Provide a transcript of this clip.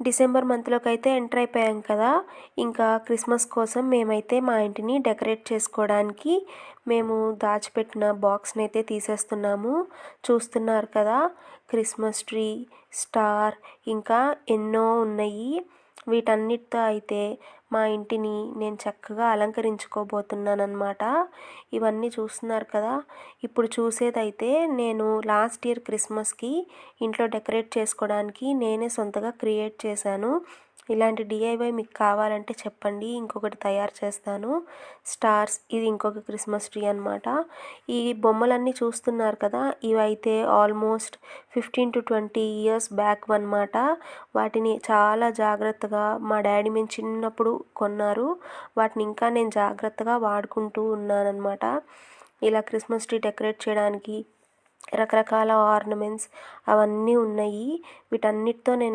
December మంత్లోకి అయితే enter అయిపోయాం కదా. ఇంకా క్రిస్మస్ కోసం మేమైతే మా ఇంటిని డెకరేట్ చేసుకోవడానికి మేము దాచిపెట్టిన బాక్స్ని అయితే తీసేస్తున్నాము. చూస్తున్నారు కదా, క్రిస్మస్ ట్రీ, స్టార్, ఇంకా ఎన్నో ఉన్నాయి. వీటన్నిటితో అయితే మా ఇంటిని నేను చక్కగా అలంకరించుకోబోతున్నాను అనమాట. ఇవన్నీ చూస్తున్నారు కదా. ఇప్పుడు చూసేదైతే నేను లాస్ట్ ఇయర్ క్రిస్మస్కి ఇంట్లో డెకరేట్ చేసుకోవడానికి నేనే సొంతగా క్రియేట్ చేశాను. ఇలాంటి డిఐవై మీకు కావాలంటే చెప్పండి, ఇంకొకటి తయారు చేస్తాను. స్టార్స్, ఇది ఇంకొక క్రిస్మస్ ట్రీ అనమాట. ఈ బొమ్మలన్నీ చూస్తున్నారు కదా, ఇవైతే ఆల్మోస్ట్ 15 to 20 years బ్యాక్ అనమాట. వాటిని చాలా జాగ్రత్తగా మా డాడీ మేము చిన్నప్పుడు కొన్నారు. వాటిని ఇంకా నేను జాగ్రత్తగా వాడుకుంటూ ఉన్నానన్నమాట. ఇలా క్రిస్మస్ ట్రీ డెకరేట్ చేయడానికి రకరకాల ఆర్నమెంట్స్ అవన్నీ ఉన్నాయి. వీటన్నిటితో నేను